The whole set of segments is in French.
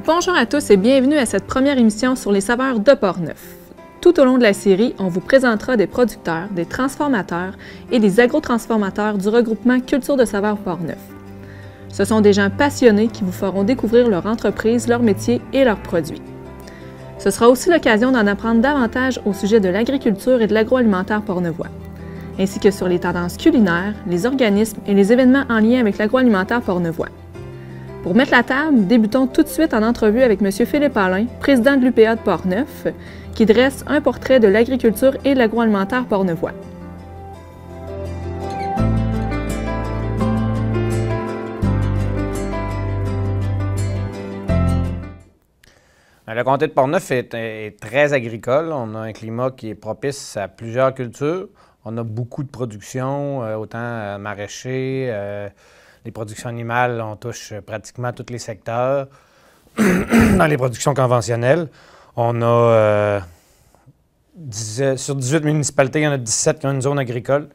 Bonjour à tous et bienvenue à cette première émission sur les saveurs de Portneuf. Tout au long de la série, on vous présentera des producteurs, des transformateurs et des agrotransformateurs du regroupement Culture de saveurs Portneuf. Ce sont des gens passionnés qui vous feront découvrir leur entreprise, leur métier et leurs produits. Ce sera aussi l'occasion d'en apprendre davantage au sujet de l'agriculture et de l'agroalimentaire portneuvois, ainsi que sur les tendances culinaires, les organismes et les événements en lien avec l'agroalimentaire portneuvois. Pour mettre la table, débutons tout de suite en entrevue avec M. Philippe Allain, président de l'UPA de Portneuf, qui dresse un portrait de l'agriculture et de l'agroalimentaire portneuvois. Le comté de Portneuf est très agricole. On a un climat qui est propice à plusieurs cultures. On a beaucoup de production, autant maraîcher, les productions animales, on touche pratiquement tous les secteurs. Dans les productions conventionnelles, on a sur 18 municipalités, il y en a 17 qui ont une zone agricole,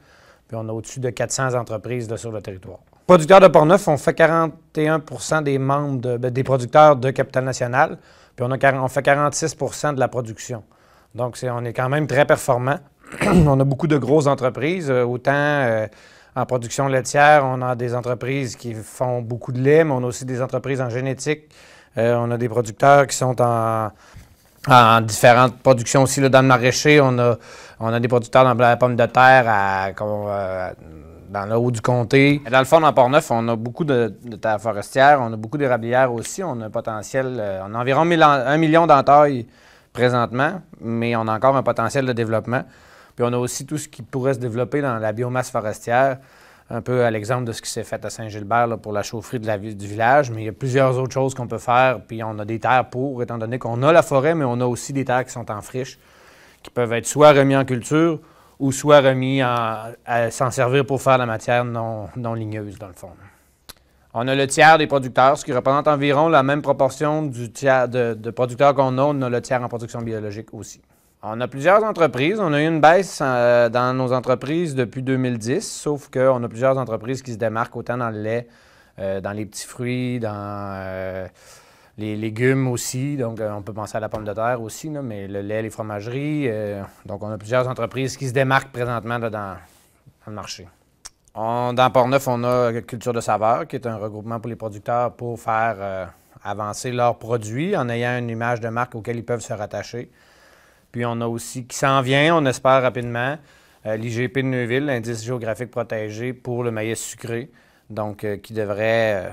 puis on a au-dessus de 400 entreprises sur le territoire. Les producteurs de Portneuf, on fait 41 des membres des producteurs de Capital National, puis on fait 46 de la production. Donc, on est quand même très performant. On a beaucoup de grosses entreprises, autant en production laitière, on a des entreprises qui font beaucoup de lait, mais on a aussi des entreprises en génétique. On a des producteurs qui sont en différentes productions aussi. Là, dans le maraîcher, on a des producteurs dans la pomme de terre dans le haut du comté. Dans le fond, dans Portneuf, on a beaucoup de terres forestières, on a beaucoup d'érablières aussi. On a un potentiel, on a environ 1 million d'entailles présentement, mais on a encore un potentiel de développement. Puis on a aussi tout ce qui pourrait se développer dans la biomasse forestière, un peu à l'exemple de ce qui s'est fait à Saint-Gilbert là, pour la chaufferie du village, mais il y a plusieurs autres choses qu'on peut faire, puis on a des terres pour, étant donné qu'on a la forêt, mais on a aussi des terres qui sont en friche, qui peuvent être soit remis en culture ou soit remis à s'en servir pour faire la matière non ligneuse, dans le fond. On a le tiers des producteurs, ce qui représente environ la même proportion du tiers de producteurs qu'on a. On a le tiers en production biologique aussi. On a plusieurs entreprises. On a eu une baisse dans nos entreprises depuis 2010, sauf qu'on a plusieurs entreprises qui se démarquent autant dans le lait, dans les petits fruits, dans les légumes aussi. Donc, on peut penser à la pomme de terre aussi, là, mais le lait, les fromageries. Donc, on a plusieurs entreprises qui se démarquent présentement là, dans le marché. Dans Portneuf, on a Culture de saveurs, qui est un regroupement pour les producteurs pour faire avancer leurs produits en ayant une image de marque auquel ils peuvent se rattacher. Puis on a aussi, qui s'en vient, on espère rapidement, l'IGP de Neuville, l'indice géographique protégé pour le maïs sucré, donc qui devrait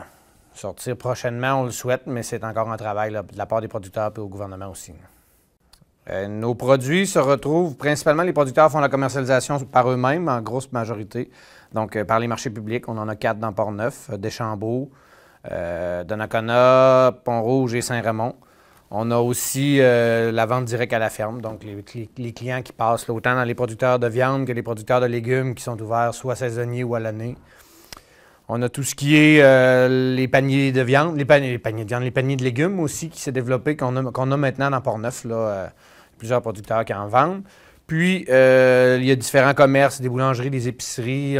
sortir prochainement, on le souhaite, mais c'est encore un travail là, de la part des producteurs et au gouvernement aussi. Nos produits se retrouvent, principalement les producteurs font la commercialisation par eux-mêmes, en grosse majorité, donc par les marchés publics, on en a 4 dans Portneuf, Deschambault, Donnacona, Pont-Rouge et Saint-Raymond. On a aussi la vente directe à la ferme, donc les clients qui passent là, autant dans les producteurs de viande que les producteurs de légumes qui sont ouverts soit saisonniers ou à l'année. On a tout ce qui est les paniers de viande, les paniers de légumes aussi qui s'est développé, qu'on a maintenant dans Portneuf, là, plusieurs producteurs qui en vendent. Puis, il y a différents commerces, des boulangeries, des épiceries,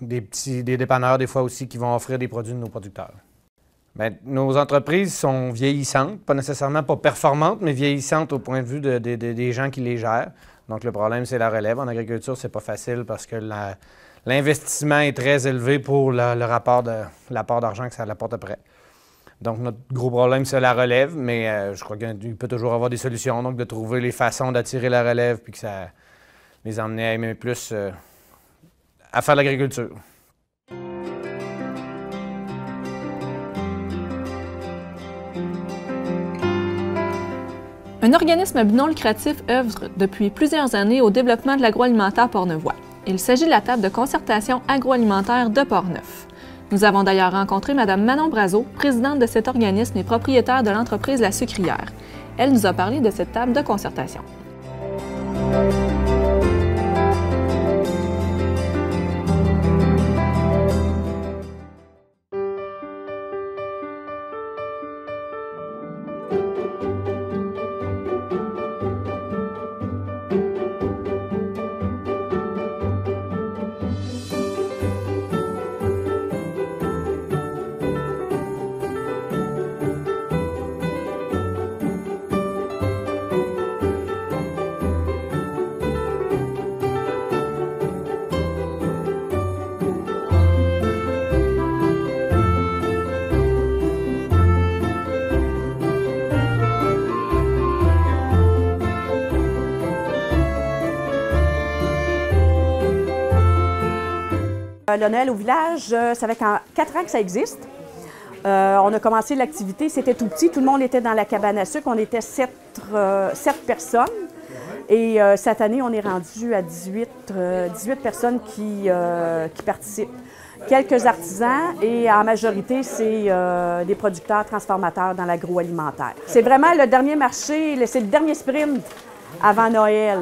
des dépanneurs des fois aussi qui vont offrir des produits de nos producteurs. Bien, nos entreprises sont vieillissantes, pas nécessairement pas performantes, mais vieillissantes au point de vue des gens qui les gèrent. Donc, le problème, c'est la relève. En agriculture, c'est pas facile parce que l'investissement est très élevé pour l'apport d'argent que ça apporte après. Donc, notre gros problème, c'est la relève, mais je crois qu'il peut toujours avoir des solutions. Donc, de trouver les façons d'attirer la relève puis que ça les emmener à aimer plus à faire l'agriculture. Un organisme à but non lucratif œuvre depuis plusieurs années au développement de l'agroalimentaire portneuvois. Il s'agit de la table de concertation agroalimentaire de Portneuf. Nous avons d'ailleurs rencontré Mme Manon Brazeau, présidente de cet organisme et propriétaire de l'entreprise La Sucrière. Elle nous a parlé de cette table de concertation. Le Noël au village, ça fait 4 ans que ça existe. On a commencé l'activité, c'était tout petit, tout le monde était dans la cabane à sucre, on était 7 personnes. Et cette année, on est rendu à 18 personnes qui participent. Quelques artisans et en majorité, c'est des producteurs transformateurs dans l'agroalimentaire. C'est vraiment le dernier marché, c'est le dernier sprint avant Noël.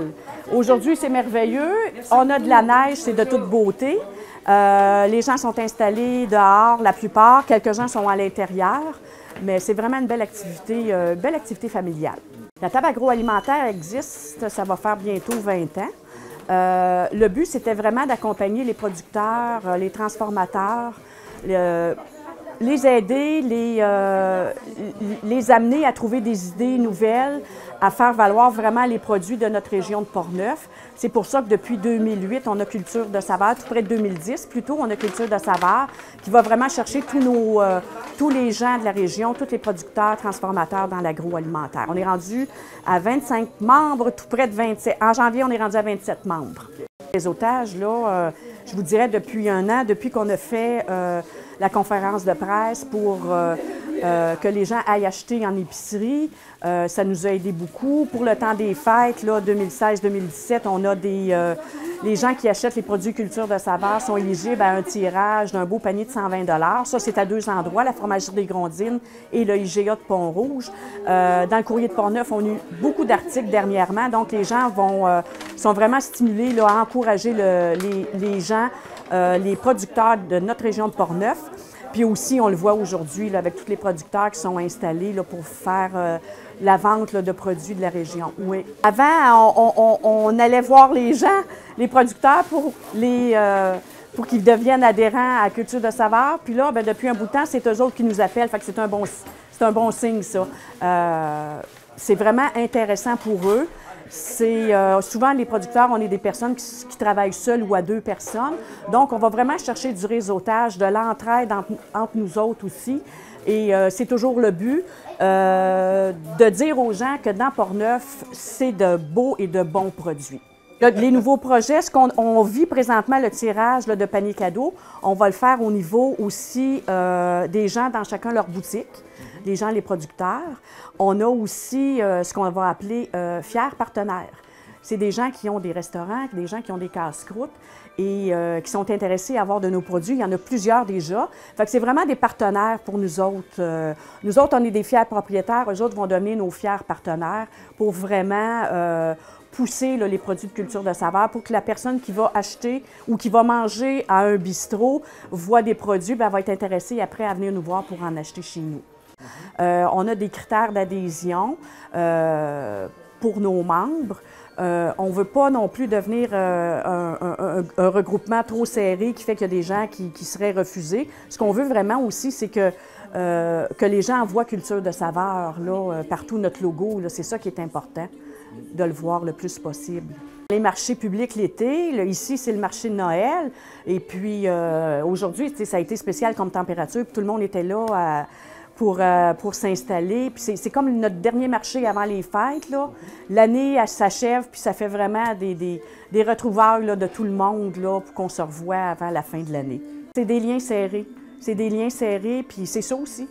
Aujourd'hui, c'est merveilleux. On a de la neige, c'est de toute beauté. Les gens sont installés dehors, la plupart. Quelques-uns sont à l'intérieur. Mais c'est vraiment une belle activité familiale. La table agroalimentaire existe, ça va faire bientôt 20 ans. Le but, c'était vraiment d'accompagner les producteurs, les transformateurs, les aider, les amener à trouver des idées nouvelles, à faire valoir vraiment les produits de notre région de Portneuf. C'est pour ça que depuis 2008, on a Culture de saveur, tout près de 2010 plutôt, on a Culture de saveur qui va vraiment chercher tous les gens de la région, tous les producteurs, transformateurs dans l'agroalimentaire. On est rendu à 25 membres, tout près de 27. En janvier, on est rendu à 27 membres. Les réseautage, là, je vous dirais depuis un an, depuis qu'on a fait la conférence de presse pour que les gens aillent acheter en épicerie, ça nous a aidé beaucoup. Pour le temps des fêtes, 2016-2017, on a les gens qui achètent les produits Culture de saveur sont éligibles à un tirage d'un beau panier de 120 $. Ça, c'est à 2 endroits, la fromagerie des Grondines et le IGA de Pont-Rouge. Dans le courrier de Portneuf, on a eu beaucoup d'articles dernièrement, donc les gens sont vraiment stimulés là, à encourager les gens, les producteurs de notre région de Portneuf. Puis aussi, on le voit aujourd'hui avec tous les producteurs qui sont installés là, pour faire la vente là, de produits de la région. Oui. Avant, on allait voir les gens, les producteurs, pour qu'ils deviennent adhérents à Culture de saveur. Puis là, bien, depuis un bout de temps, c'est eux autres qui nous appellent. Fait que c'est un bon signe, ça. C'est vraiment intéressant pour eux. Souvent, les producteurs, on est des personnes qui travaillent seules ou à 2 personnes. Donc, on va vraiment chercher du réseautage, de l'entraide entre nous autres aussi. Et c'est toujours le but de dire aux gens que dans Portneuf, c'est de beaux et de bons produits. Les nouveaux projets, on vit présentement le tirage là, de paniers cadeaux. On va le faire au niveau aussi des gens dans chacun leur boutique. Les gens, les producteurs. On a aussi ce qu'on va appeler fiers partenaires. C'est des gens qui ont des restaurants, des gens qui ont des casse-croûtes et qui sont intéressés à avoir de nos produits. Il y en a plusieurs déjà. Fait que c'est vraiment des partenaires pour nous autres. Nous autres, on est des fiers propriétaires. Eux autres vont devenir nos fiers partenaires pour vraiment pousser là, les produits de Culture de saveur pour que la personne qui va acheter ou qui va manger à un bistrot voit des produits, bien, elle va être intéressée après à venir nous voir pour en acheter chez nous. On a des critères d'adhésion pour nos membres. On ne veut pas non plus devenir un regroupement trop serré qui fait qu'il y a des gens qui seraient refusés. Ce qu'on veut vraiment aussi, c'est que les gens voient Culture de saveur là, partout, notre logo. C'est ça qui est important, de le voir le plus possible. Les marchés publics l'été, ici c'est le marché de Noël. Et puis aujourd'hui, ça a été spécial comme température, puis tout le monde était là pour s'installer. Puis c'est comme notre dernier marché avant les fêtes. L'année, elle s'achève, puis ça fait vraiment des retrouvailles là, de tout le monde là, pour qu'on se revoie avant la fin de l'année. C'est des liens serrés. C'est des liens serrés, puis c'est ça aussi.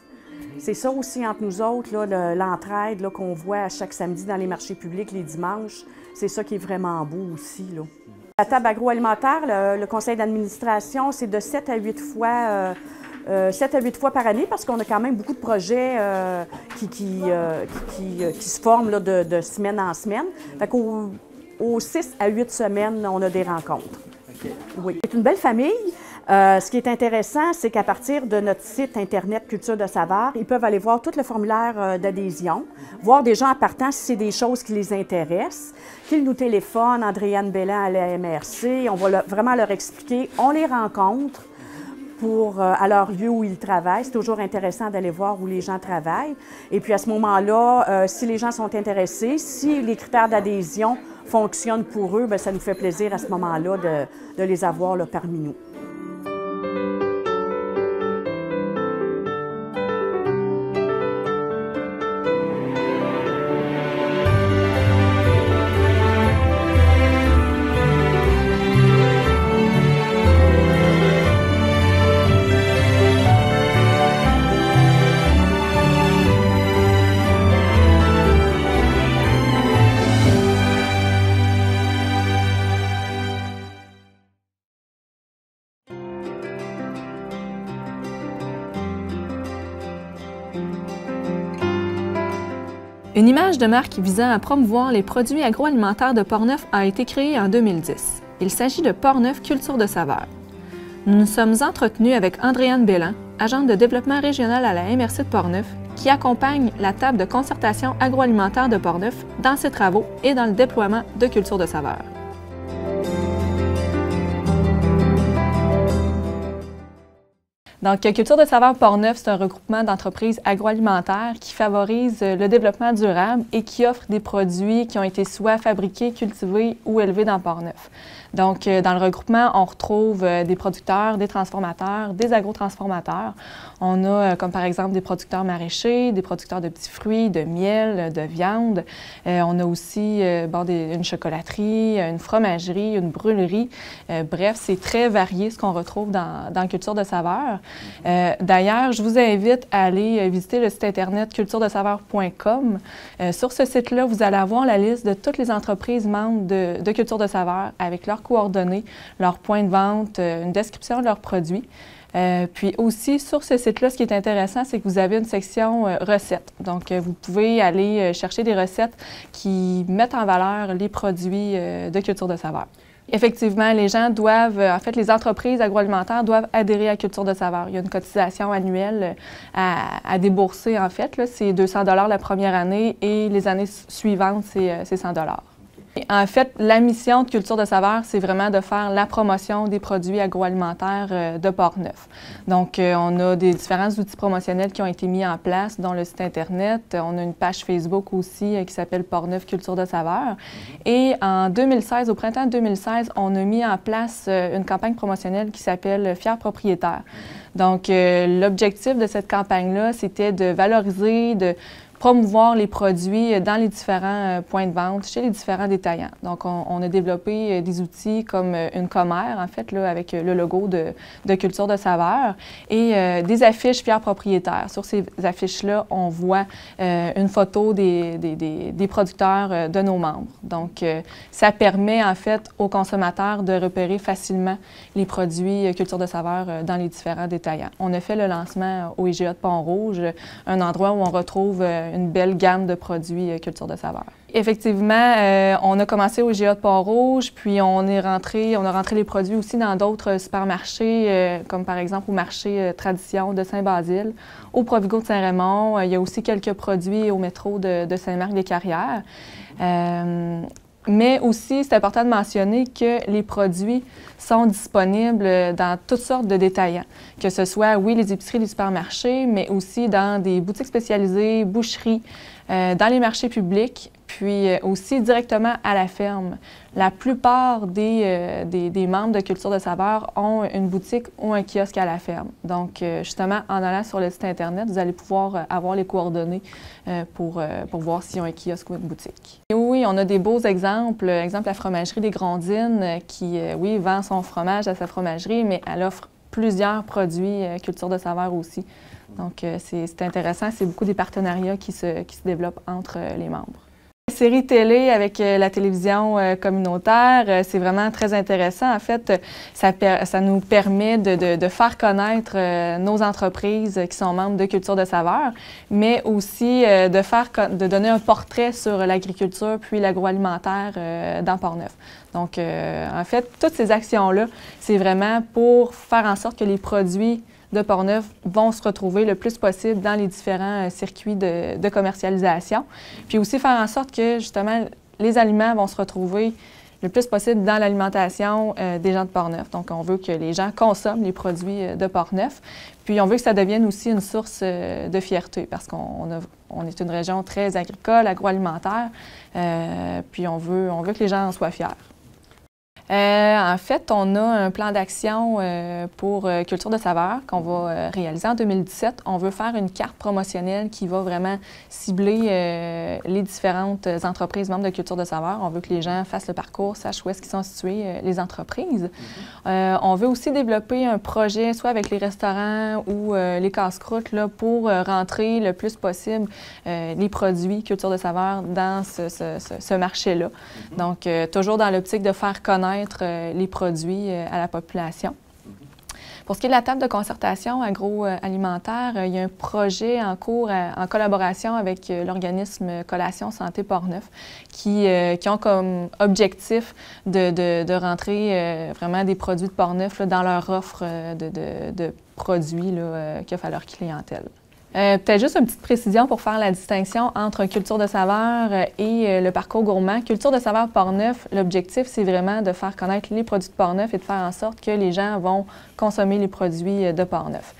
C'est ça aussi entre nous autres, l'entraide qu'on voit à chaque samedi dans les marchés publics, les dimanches. C'est ça qui est vraiment beau aussi, là. La table agroalimentaire, le conseil d'administration, c'est de 7 à 8 fois 7 à 8 fois par année parce qu'on a quand même beaucoup de projets qui se forment là, de semaine en semaine. Fait qu'aux 6 à 8 semaines, on a des rencontres. Okay. Oui. C'est une belle famille. Ce qui est intéressant, c'est qu'à partir de notre site Internet Culture de saveur, ils peuvent aller voir tout le formulaire d'adhésion, voir des gens en partant si c'est des choses qui les intéressent, qu'ils nous téléphonent, Andréane Bellan à la MRC, on va vraiment leur expliquer, on les rencontre à leur lieu où ils travaillent. C'est toujours intéressant d'aller voir où les gens travaillent. Et puis à ce moment-là, si les gens sont intéressés, si les critères d'adhésion fonctionnent pour eux, bien, ça nous fait plaisir à ce moment-là de les avoir là, parmi nous. Une image de marque visant à promouvoir les produits agroalimentaires de Portneuf a été créée en 2010. Il s'agit de Portneuf Culture de saveur. Nous nous sommes entretenus avec Andréane Belland, agente de développement régional à la MRC de Portneuf, qui accompagne la table de concertation agroalimentaire de Portneuf dans ses travaux et dans le déploiement de Culture de saveur. Donc, Culture de saveur Portneuf, c'est un regroupement d'entreprises agroalimentaires qui favorise le développement durable et qui offre des produits qui ont été soit fabriqués, cultivés ou élevés dans Portneuf. Donc, dans le regroupement, on retrouve des producteurs, des transformateurs, des agrotransformateurs. On a, comme par exemple, des producteurs maraîchers, des producteurs de petits fruits, de miel, de viande. On a aussi une chocolaterie, une fromagerie, une brûlerie. Bref, c'est très varié ce qu'on retrouve dans Culture de saveur. D'ailleurs, je vous invite à aller visiter le site internet culturedesaveur.com. Sur ce site-là, vous allez avoir la liste de toutes les entreprises membres de Culture de saveur avec leurs coordonnées, leurs points de vente, une description de leurs produits. Puis aussi, sur ce site-là, ce qui est intéressant, c'est que vous avez une section recettes. Donc, vous pouvez aller chercher des recettes qui mettent en valeur les produits de Culture de saveur. Effectivement, les gens doivent, les entreprises agroalimentaires doivent adhérer à Culture de saveur. Il y a une cotisation annuelle à débourser, en fait. C'est 200 $ la première année et les années suivantes, c'est 100 $. En fait, la mission de Culture de saveur, c'est vraiment de faire la promotion des produits agroalimentaires de Portneuf. Donc, on a des différents outils promotionnels qui ont été mis en place, dont le site Internet. On a une page Facebook aussi qui s'appelle Portneuf Culture de saveur. Et en 2016, au printemps 2016, on a mis en place une campagne promotionnelle qui s'appelle Fier propriétaire. Donc, l'objectif de cette campagne-là, c'était de valoriser, de promouvoir les produits dans les différents points de vente, chez les différents détaillants. Donc, on a développé des outils comme une commère, en fait, là, avec le logo de Culture de saveur et des affiches fiers propriétaires. Sur ces affiches-là, on voit une photo des producteurs de nos membres. Donc, ça permet, en fait, aux consommateurs de repérer facilement les produits Culture de saveur dans les différents détaillants. On a fait le lancement au IGA de Pont-Rouge, un endroit où on retrouve une belle gamme de produits Culture de saveur. Effectivement, on a commencé au IGA de Pont-Rouge, puis on a rentré les produits aussi dans d'autres supermarchés, comme par exemple au marché Tradition de Saint-Basile, au Provigo de Saint-Raymond. Il y a aussi quelques produits au métro de Saint-Marc-des-Carrières. Mais aussi, c'est important de mentionner que les produits sont disponibles dans toutes sortes de détaillants, que ce soit, oui, les épiceries, les supermarchés, mais aussi dans des boutiques spécialisées, boucheries, dans les marchés publics, puis aussi directement à la ferme. La plupart des membres de Culture de saveur ont une boutique ou un kiosque à la ferme. Donc, justement, en allant sur le site Internet, vous allez pouvoir avoir les coordonnées pour voir s'ils ont un kiosque ou une boutique. Et oui, on a des beaux exemples. Exemple, la fromagerie des Grondines qui, oui, vend son fromage à sa fromagerie, mais elle offre plusieurs produits Culture de saveur aussi. Donc, c'est intéressant. C'est beaucoup des partenariats qui se développent entre les membres. Série télé avec la télévision communautaire, c'est vraiment très intéressant. En fait, ça nous permet de faire connaître nos entreprises qui sont membres de Culture de saveur, mais aussi de donner un portrait sur l'agriculture puis l'agroalimentaire dans Portneuf. Donc, en fait, toutes ces actions-là, c'est vraiment pour faire en sorte que les produits de Portneuf vont se retrouver le plus possible dans les différents circuits de commercialisation. Puis aussi faire en sorte que, justement, les aliments vont se retrouver le plus possible dans l'alimentation des gens de Portneuf. Donc, on veut que les gens consomment les produits de Portneuf. Puis, on veut que ça devienne aussi une source de fierté parce qu'on est une région très agricole, agroalimentaire. Puis, on veut que les gens en soient fiers. En fait, on a un plan d'action pour Culture de saveur qu'on va réaliser en 2017. On veut faire une carte promotionnelle qui va vraiment cibler les différentes entreprises membres de Culture de saveur. On veut que les gens fassent le parcours, sachent où est-ce qu'ils sont situées les entreprises. On veut aussi développer un projet, soit avec les restaurants ou les casse-croûtes, pour rentrer le plus possible les produits Culture de saveur dans ce marché-là. Donc, toujours dans l'optique de faire connaître les produits à la population. Pour ce qui est de la table de concertation agroalimentaire, il y a un projet en cours en collaboration avec l'organisme Collation Santé Portneuf qui ont comme objectif de rentrer vraiment des produits de Portneuf là, dans leur offre de produits qui offrent à leur clientèle. Peut-être juste une petite précision pour faire la distinction entre culture de saveur et le parcours gourmand. Culture de saveur Portneuf, l'objectif, c'est vraiment de faire connaître les produits de Portneuf et de faire en sorte que les gens vont consommer les produits de Portneuf.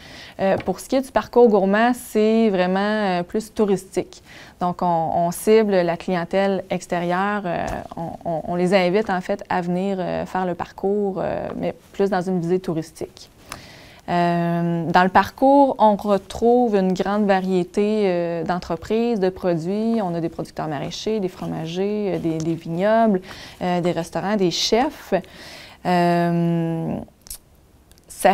Pour ce qui est du parcours gourmand, c'est vraiment plus touristique. Donc, on cible la clientèle extérieure. On les invite, en fait, à venir faire le parcours, mais plus dans une visée touristique. Dans le parcours, on retrouve une grande variété d'entreprises, de produits. On a des producteurs maraîchers, des fromagers, des vignobles, des restaurants, des chefs. Ça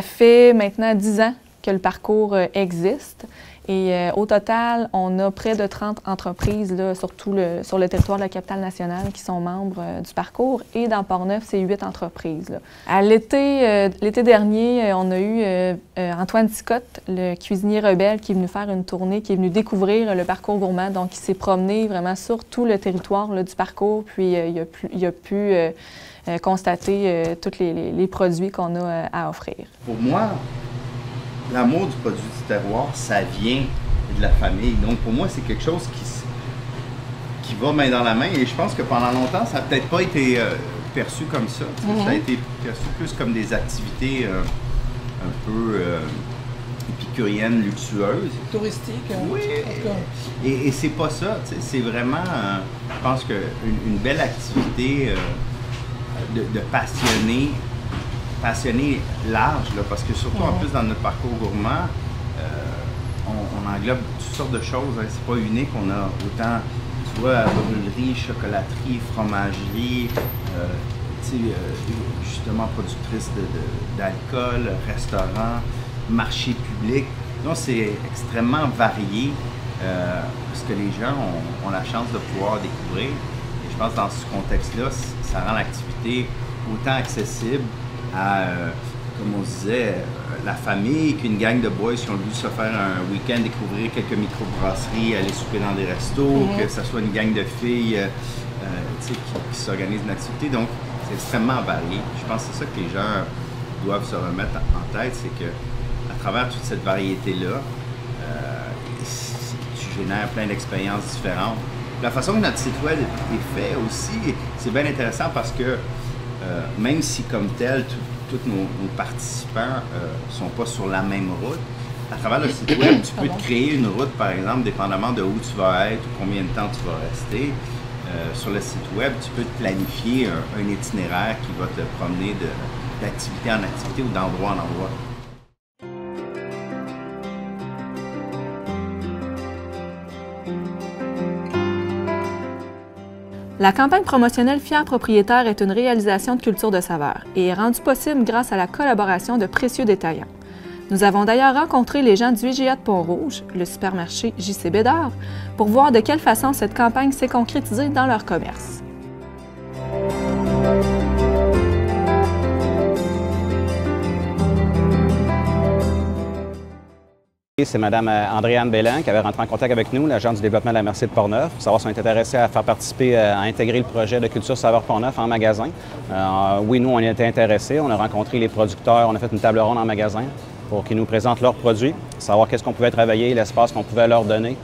fait maintenant 10 ans que le parcours existe. Et au total, on a près de 30 entreprises là, sur le territoire de la capitale nationale qui sont membres du parcours. Et dans Portneuf, c'est 8 entreprises. Là. À l'été dernier, on a eu Antoine Ticotte, le cuisinier rebelle, qui est venu faire une tournée, qui est venu découvrir le parcours gourmand. Donc, il s'est promené vraiment sur tout le territoire là, du parcours. Puis, il a pu constater tous les produits qu'on a à offrir. Pour moi, l'amour du produit du terroir, ça vient de la famille. Donc, pour moi, c'est quelque chose qui va main dans la main. Et je pense que pendant longtemps, ça n'a peut-être pas été perçu comme ça. Ça a été perçu plus comme des activités un peu épicuriennes, luxueuses. Touristique. Oui. Et c'est pas ça. C'est vraiment, je pense qu'une belle activité de passionner large, là, parce que surtout en plus dans notre parcours gourmand, on englobe toutes sortes de choses. Hein. C'est pas unique, on a autant, tu vois, brûlerie, chocolaterie, fromagerie, justement productrice d'alcool, restaurant, marché public. Donc c'est extrêmement varié, ce que les gens ont la chance de pouvoir découvrir. Et je pense que dans ce contexte-là, ça rend l'activité autant accessible à, comme on disait, la famille, qu'une gang de boys qui ont voulu se faire un week-end, découvrir quelques microbrasseries, aller souper dans des restos, que ce soit une gang de filles qui s'organisent une activité. Donc, c'est extrêmement varié. Je pense que c'est ça que les gens doivent se remettre en tête, c'est que à travers toute cette variété-là, tu génères plein d'expériences différentes. La façon que notre site web est fait aussi, c'est bien intéressant parce que même si comme tel, tous nos participants ne sont pas sur la même route, à travers le site web, tu peux te créer une route, par exemple, dépendamment de où tu vas être ou combien de temps tu vas rester. Sur le site web, tu peux te planifier un itinéraire qui va te promener d'activité en activité ou d'endroit en endroit. La campagne promotionnelle Fier propriétaire est une réalisation de culture de saveur et est rendue possible grâce à la collaboration de précieux détaillants. Nous avons d'ailleurs rencontré les gens du IGA de Pont-Rouge, le supermarché JC Bédard, pour voir de quelle façon cette campagne s'est concrétisée dans leur commerce. C'est Mme Andréane Bellan qui avait rentré en contact avec nous, l'agent du développement de la MRC de Portneuf, pour savoir si on est intéressé à faire participer, à intégrer le projet de Culture Saveur Portneuf en magasin. Oui, nous, on y était intéressés. On a rencontré les producteurs, on a fait une table ronde en magasin pour qu'ils nous présentent leurs produits, savoir qu'est-ce qu'on pouvait travailler, l'espace qu'on pouvait leur donner,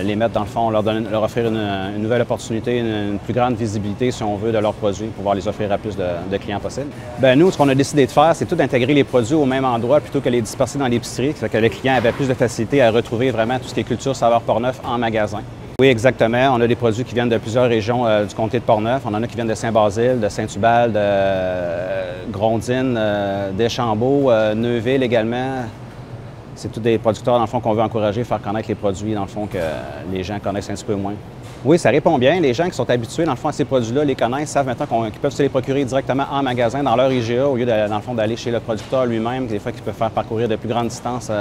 les mettre dans le fond, leur offrir une nouvelle opportunité, une plus grande visibilité, si on veut, de leurs produits, pour pouvoir les offrir à plus de clients possible. Bien, nous, ce qu'on a décidé de faire, c'est tout d'intégrer les produits au même endroit plutôt que les disperser dans l'épicerie, ça fait que le client avait plus de facilité à retrouver vraiment tout ce qui est culture saveur Portneuf en magasin. Oui, exactement. On a des produits qui viennent de plusieurs régions du comté de Portneuf. On en a qui viennent de Saint-Basile, de Saint-Hubal, de Grondines, d'Échambault, Neuville également. C'est tous des producteurs, dans le fond, qu'on veut encourager, faire connaître les produits, dans le fond, que les gens connaissent un petit peu moins. Oui, ça répond bien. Les gens qui sont habitués, dans le fond, à ces produits-là, les connaissent, savent maintenant qu'ils peuvent se les procurer directement en magasin, dans leur IGA, au lieu, dans le fond, d'aller chez le producteur lui-même, des fois, qu'ils peuvent faire parcourir de plus grandes distances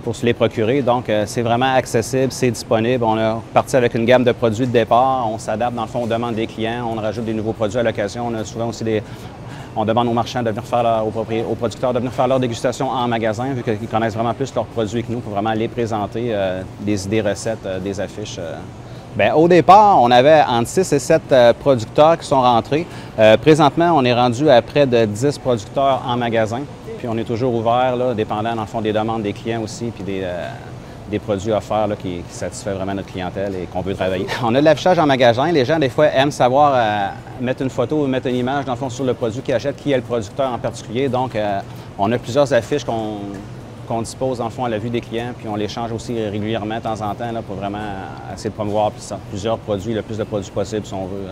pour se les procurer. Donc, c'est vraiment accessible, c'est disponible. On est parti avec une gamme de produits de départ. On s'adapte, dans le fond, aux demandes des clients. On rajoute des nouveaux produits à l'occasion. On a souvent aussi On demande aux marchands de venir faire aux producteurs de venir faire leur dégustation en magasin, vu qu'ils connaissent vraiment plus leurs produits que nous, pour vraiment les présenter, des idées recettes, des affiches. Bien, au départ, on avait entre 6 et 7 producteurs qui sont rentrés. Présentement, on est rendu à près de 10 producteurs en magasin. Puis on est toujours ouvert, là, dépendant, dans le fond, des demandes des clients aussi, puis des produits offerts là, qui satisfait vraiment notre clientèle et qu'on veut travailler. On a de l'affichage en magasin. Les gens, des fois, aiment savoir mettre une photo ou mettre une image, dans le fond, sur le produit qu'ils achètent, qui est le producteur en particulier. Donc, on a plusieurs affiches qu'on dispose, dans le fond, à la vue des clients, puis on les change aussi régulièrement, de temps en temps, là, pour vraiment essayer de promouvoir plusieurs produits, le plus de produits possible, si on veut,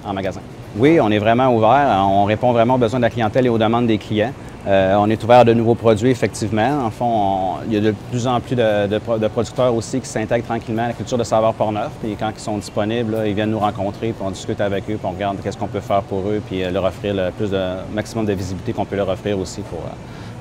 en magasin. Oui, on est vraiment ouvert. On répond vraiment aux besoins de la clientèle et aux demandes des clients. On est ouvert à de nouveaux produits, effectivement. En fond, il y a de plus en plus de producteurs aussi qui s'intègrent tranquillement à la culture de saveurs Portneuf. Puis quand ils sont disponibles, là, ils viennent nous rencontrer, puis on discute avec eux, puis on regarde qu'est-ce qu'on peut faire pour eux, puis leur offrir le maximum de visibilité qu'on peut leur offrir aussi pour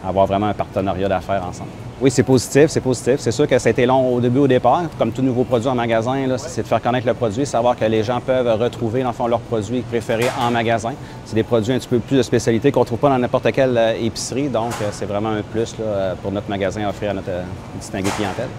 avoir vraiment un partenariat d'affaires ensemble. Oui, c'est positif, c'est positif. C'est sûr que ça a été long au départ. Comme tout nouveau produit en magasin, c'est de faire connaître le produit, savoir que les gens peuvent retrouver, dans le fond, leurs produits préférés en magasin. C'est des produits un petit peu plus de spécialité qu'on ne trouve pas dans n'importe quelle épicerie. Donc, c'est vraiment un plus là, pour notre magasin à offrir à notre distinguée clientèle.